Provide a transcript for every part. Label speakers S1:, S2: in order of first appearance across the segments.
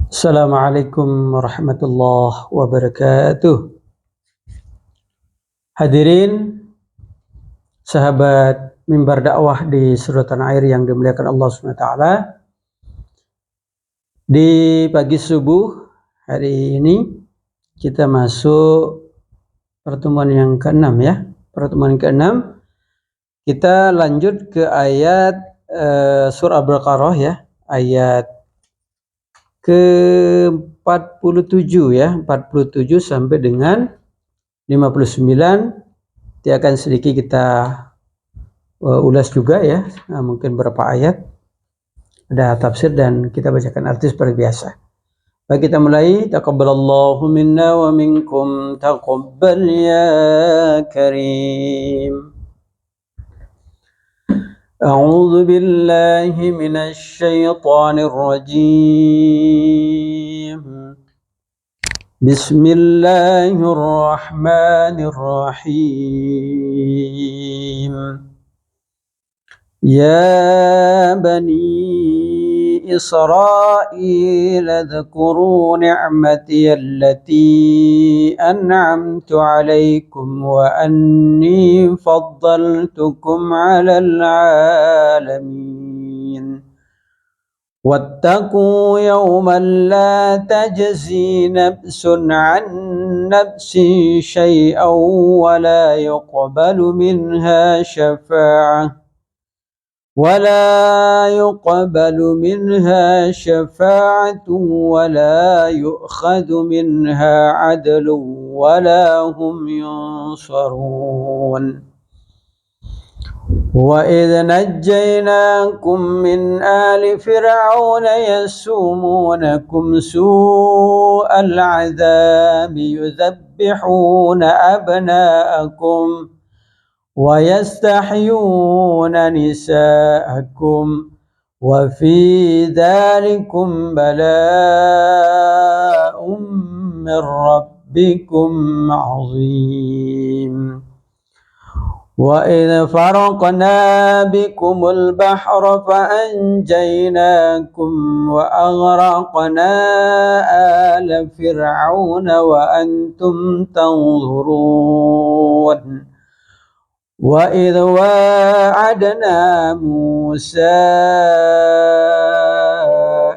S1: Assalamualaikum warahmatullahi wabarakatuh. Hadirin sahabat mimbar dakwah di seluruh tanah air yang dimuliakan Allah SWT. Di pagi subuh hari ini kita masuk pertemuan yang ke-6 ya. Pertemuan ke-6 kita lanjut ke ayat surah Al-Baqarah ya, ayat ke-47 ya, 47 sampai dengan 59. Nanti akan sedikit kita ulas juga ya, mungkin berapa ayat, ada tafsir dan kita bacakan arti seperti biasa. Baik, kita mulai. Taqabbalallahu minna wa minkum, taqabbal ya karim. A'udzu billahi minasy syaithanir rajim. Bismillahirrahmanirrahim. Ya bani Israil adhkuru ni'mati allati an'amtu alaikum wa anni faddaltukum 'alal 'alamin. واتقوا يوما لا تجزي نفس عن نفس شيئا ولا يقبل منها شفاعة ولا يؤخذ منها عدل ولا هم ينصرون. وإذ نجيناكم من آل فرعون يسومونكم سوء العذاب يذبحون أبناءكم ويستحيون نساءكم وفي ذلكم بلاء من ربكم عظيم. وإذ فرقنا بكم البحر فأنجيناكم وأغرقنا آل فرعون وأنتم تنظرون. وإذ واعدنا موسى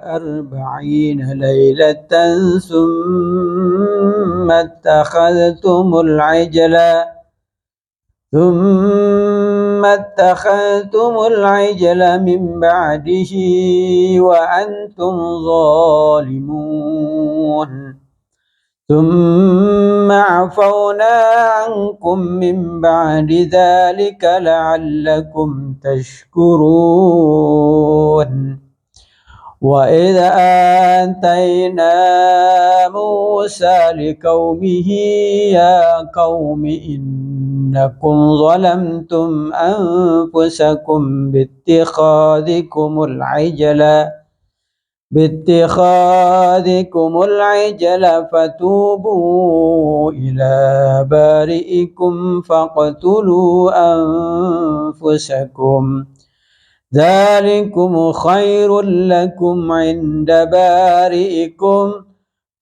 S1: 40 ليلة ثم اتخذتم العجل من بعده وأنتم ظالمون. ثم عفونا عنكم من بعد ذلك لعلكم تشكرون. وإذ آتينا موسى لقومه يا قوم إنكم ظلمتم أنفسكم باتخاذكم العجل فتوبوا إلى بارئكم فاقتلوا أنفسكم ذلكم خير لكم عند بارئكم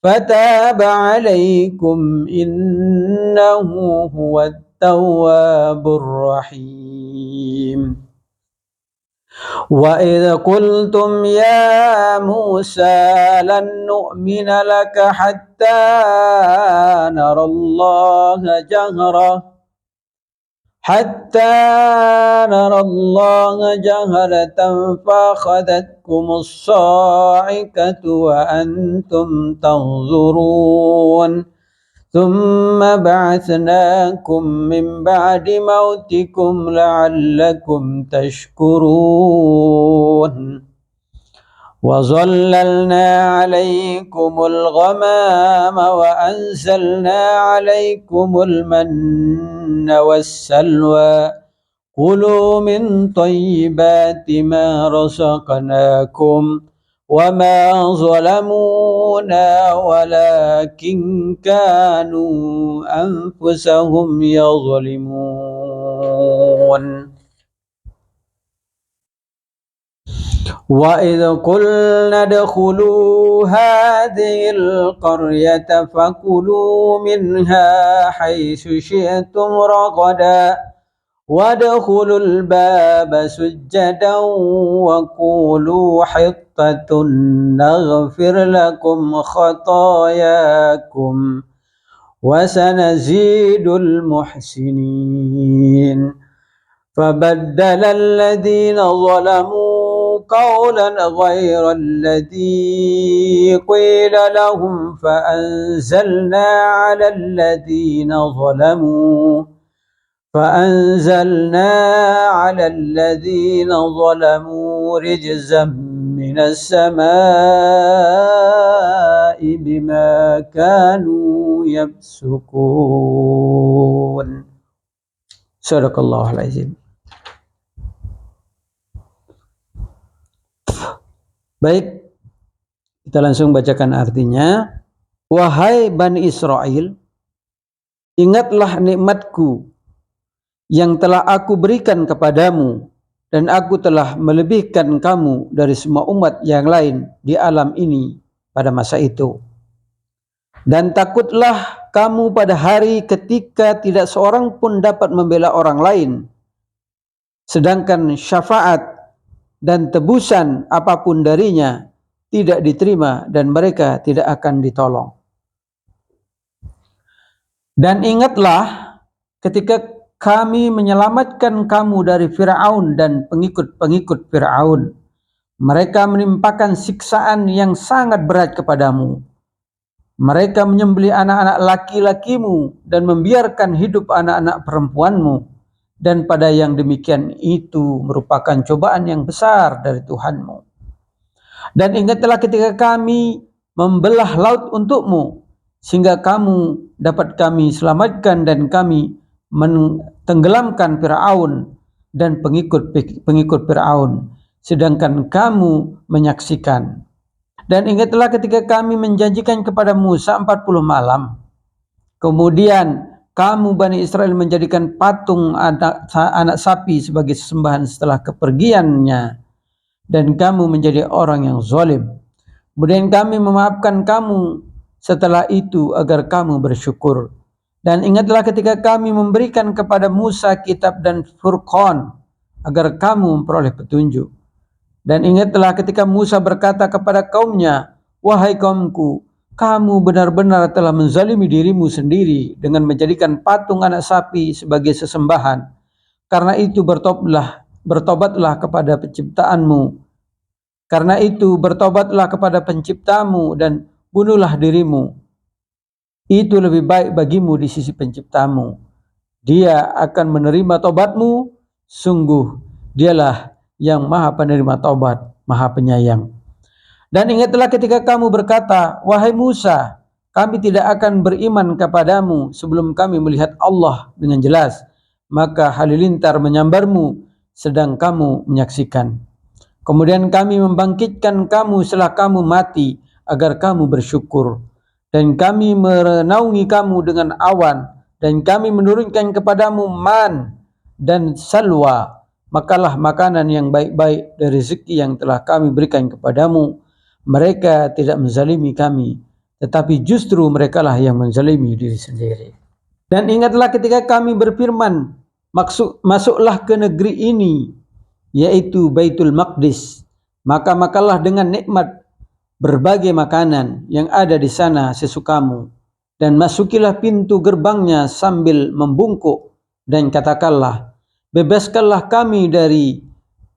S1: فتاب عليكم إنه هو التواب الرحيم. وإذ قلتم يا موسى لن نؤمن لك حتى نرى الله جهرة فأخذتكم الصاعقة وأنتم تنظرون. ثم بعثناكم من بعد موتكم لعلكم تشكرون. وظللنا عليكم الغمام وأنزلنا عليكم المن والسلوى كلوا من طيبات ما رزقناكم وما ظلمونا ولكن كانوا أنفسهم يظلمون. وَإِذْ قُلْنَا ادْخُلُوا هَٰذِهِ الْقَرْيَةَ فَكُلُوا مِنْهَا حَيْثُ شِئْتُمْ رَغَدًا وَادْخُلُوا الْبَابَ سُجَّدًا وَقُولُوا حِطَّةٌ نَغْفِرْ لَكُمْ خَطَايَاكُمْ وَسَنَزِيدُ الْمُحْسِنِينَ فَبَدَّلَ الَّذِينَ ظَلَمُوا قَوْلًا غَيْرَ الَّذِي قِيلَ لَهُمْ فَأَنزَلْنَا عَلَى الَّذِينَ ظَلَمُوا رِجْزًا مِّنَ السَّمَاءِ بِمَا كَانُوا يَفْسُقُونَ. Sadaqallahul azim. Baik, kita langsung bacakan artinya. Wahai Bani Israel, ingatlah nikmatku yang telah aku berikan kepadamu, dan aku telah melebihkan kamu dari semua umat yang lain di alam ini pada masa itu. Dan takutlah kamu pada hari ketika tidak seorang pun dapat membela orang lain, sedangkan syafaat dan tebusan apapun darinya tidak diterima dan mereka tidak akan ditolong. Dan ingatlah ketika kami menyelamatkan kamu dari Fir'aun dan pengikut-pengikut Fir'aun. Mereka menimpakan siksaan yang sangat berat kepadamu. Mereka menyembelih anak-anak laki-lakimu dan membiarkan hidup anak-anak perempuanmu. Dan pada yang demikian itu merupakan cobaan yang besar dari Tuhanmu. Dan ingatlah ketika kami membelah laut untukmu, sehingga kamu dapat kami selamatkan dan kami mentenggelamkan Fir'aun dan pengikut Fir'aun, sedangkan kamu menyaksikan. Dan ingatlah ketika kami menjanjikan kepada Musa 40 malam, kemudian kamu Bani Israel menjadikan patung anak sapi sebagai sesembahan setelah kepergiannya, dan kamu menjadi orang yang zalim. Kemudian kami memaafkan kamu setelah itu agar kamu bersyukur. Dan ingatlah ketika kami memberikan kepada Musa kitab dan Furqan agar kamu memperoleh petunjuk. Dan ingatlah ketika Musa berkata kepada kaumnya, wahai kaumku, kamu benar-benar telah menzalimi dirimu sendiri dengan menjadikan patung anak sapi sebagai sesembahan. Karena itu bertobatlah kepada penciptaanmu. Karena itu bertobatlah kepada penciptamu dan bunuhlah dirimu. Itu lebih baik bagimu di sisi penciptamu. Dia akan menerima tobatmu. Sungguh dialah yang maha penerima taubat, maha penyayang. Dan ingatlah ketika kamu berkata, wahai Musa, kami tidak akan beriman kepadamu sebelum kami melihat Allah dengan jelas. Maka halilintar menyambarmu sedang kamu menyaksikan. Kemudian kami membangkitkan kamu setelah kamu mati agar kamu bersyukur. Dan kami menaungi kamu dengan awan, dan kami menurunkan kepadamu man dan salwa. Makalah makanan yang baik-baik dari rezeki yang telah kami berikan kepadamu. Mereka tidak menzalimi kami, tetapi justru merekalah yang menzalimi diri sendiri. Dan ingatlah ketika kami berfirman, masuklah ke negeri ini, yaitu Baitul Maqdis, maka makanlah dengan nikmat berbagai makanan yang ada di sana sesukamu, dan masukilah pintu gerbangnya sambil membungkuk, dan katakanlah, bebaskanlah kami dari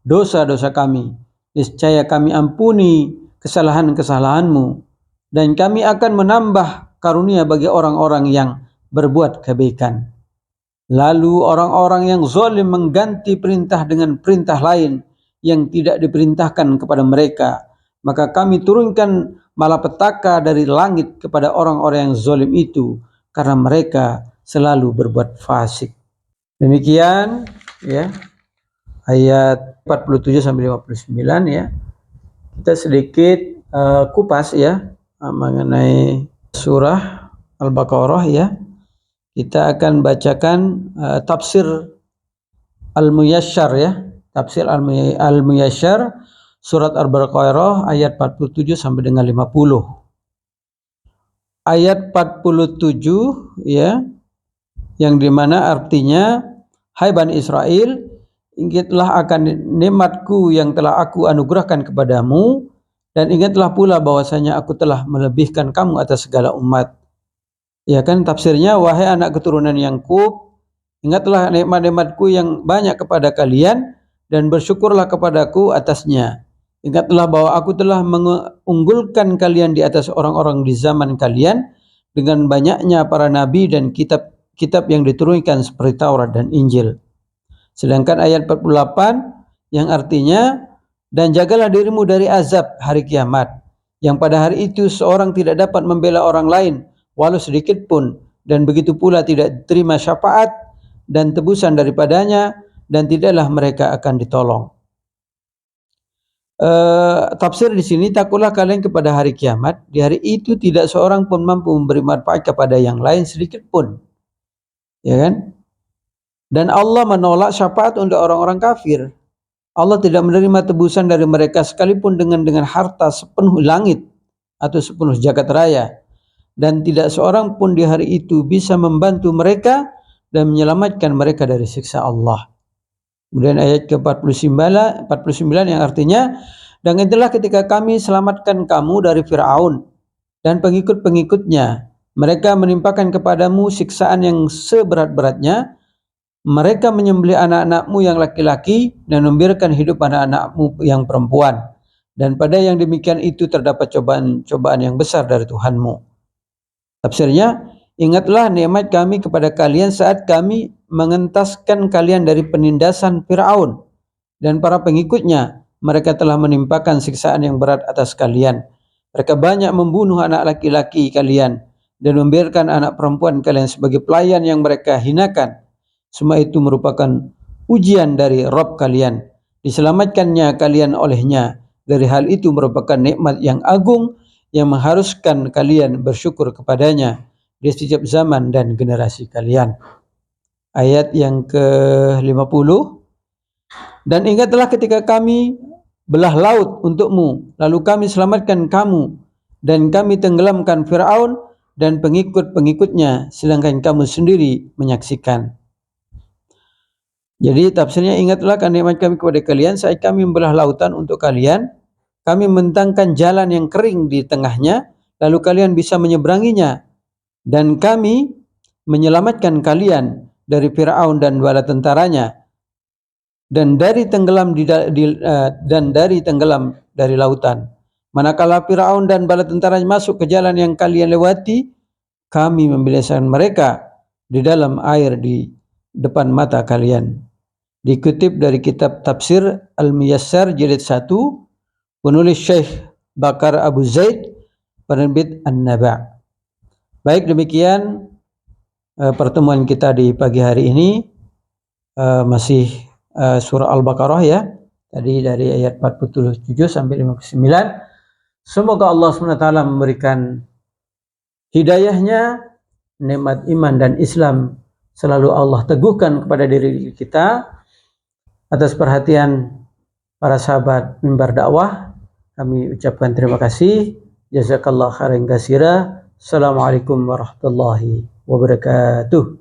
S1: dosa-dosa kami, niscaya kami ampuni kesalahan-kesalahanmu, dan kami akan menambah karunia bagi orang-orang yang berbuat kebaikan. Lalu orang-orang yang zalim mengganti perintah dengan perintah lain yang tidak diperintahkan kepada mereka, maka kami turunkan malapetaka dari langit kepada orang-orang yang zalim itu, karena mereka selalu berbuat fasik. Demikian ya ayat 47 sampai 59 ya. Kita sedikit kupas ya mengenai surah Al-Baqarah ya. Kita akan bacakan tafsir Al-Muyassar ya. Tafsir Al-Muyassar surat Al-Baqarah ayat 47 sampai dengan 50. Ayat 47 ya, yang dimana artinya, hai Bani Israel, ingatlah akan nikmatku yang telah aku anugerahkan kepadamu, dan ingatlah pula bahwasanya aku telah melebihkan kamu atas segala umat. Ya kan, tafsirnya, wahai anak keturunan Yakub, ingatlah nikmat-nikmatku yang banyak kepada kalian dan bersyukurlah kepadaku atasnya. Ingatlah bahwa aku telah mengunggulkan kalian di atas orang-orang di zaman kalian dengan banyaknya para nabi dan kitab yang diturunkan seperti Taurat dan Injil. Sedangkan ayat 48 yang artinya, dan jagalah dirimu dari azab hari kiamat, yang pada hari itu seorang tidak dapat membela orang lain walau sedikit pun, dan begitu pula tidak terima syafaat dan tebusan daripadanya, dan tidaklah mereka akan ditolong. Tafsir di sini, takutlah kalian kepada hari kiamat, di hari itu tidak seorang pun mampu memberi manfaat kepada yang lain sedikit pun, ya kan? Dan Allah menolak syafaat untuk orang-orang kafir. Allah tidak menerima tebusan dari mereka sekalipun dengan harta sepenuh langit atau sepenuh jagat raya, dan tidak seorang pun di hari itu bisa membantu mereka dan menyelamatkan mereka dari siksa Allah. Kemudian ayat ke-49 yang artinya, dan itulah ketika kami selamatkan kamu dari Fir'aun dan pengikut-pengikutnya, mereka menimpakan kepadamu siksaan yang seberat-beratnya, mereka menyembelih anak-anakmu yang laki-laki dan membiarkan hidup anak-anakmu yang perempuan, dan pada yang demikian itu terdapat cobaan yang besar dari Tuhanmu. Tafsirnya, ingatlah nikmat kami kepada kalian saat kami mengentaskan kalian dari penindasan Fir'aun dan para pengikutnya. Mereka telah menimpakan siksaan yang berat atas kalian. Mereka banyak membunuh anak laki-laki kalian dan membiarkan anak perempuan kalian sebagai pelayan yang mereka hinakan. Semua itu merupakan ujian dari Rabb kalian. Diselamatkannya kalian olehnya dari hal itu merupakan nikmat yang agung yang mengharuskan kalian bersyukur kepadanya di setiap zaman dan generasi kalian. Ayat yang ke-50, dan ingatlah ketika kami belah laut untukmu, lalu kami selamatkan kamu, dan kami tenggelamkan Fir'aun dan pengikut-pengikutnya, sedangkan kamu sendiri menyaksikan. Jadi tafsirnya, ingatlah nikmat kami kepada kalian saat kami membelah lautan untuk kalian, kami membentangkan jalan yang kering di tengahnya, lalu kalian bisa menyeberanginya, dan kami menyelamatkan kalian dari Fir'aun dan bala tentaranya, dan dari tenggelam dari lautan. Manakala Fir'aun dan bala tentaranya masuk ke jalan yang kalian lewati, kami membinasakan mereka di dalam air di depan mata kalian. Dikutip dari kitab Tafsir Al-Miyassar jilid 1, penulis Syekh Bakar Abu Zaid, penerbit An-Naba'. Baik, demikian pertemuan kita di pagi hari ini. Masih surah Al-Baqarah ya, tadi dari ayat 47 sampai 59. Semoga Allah SWT memberikan hidayahnya, nikmat iman dan Islam selalu Allah teguhkan kepada diri kita. Atas perhatian para sahabat mimbar dakwah, kami ucapkan terima kasih. Jazakallah khairan katsira. Assalamualaikum warahmatullahi wabarakatuh.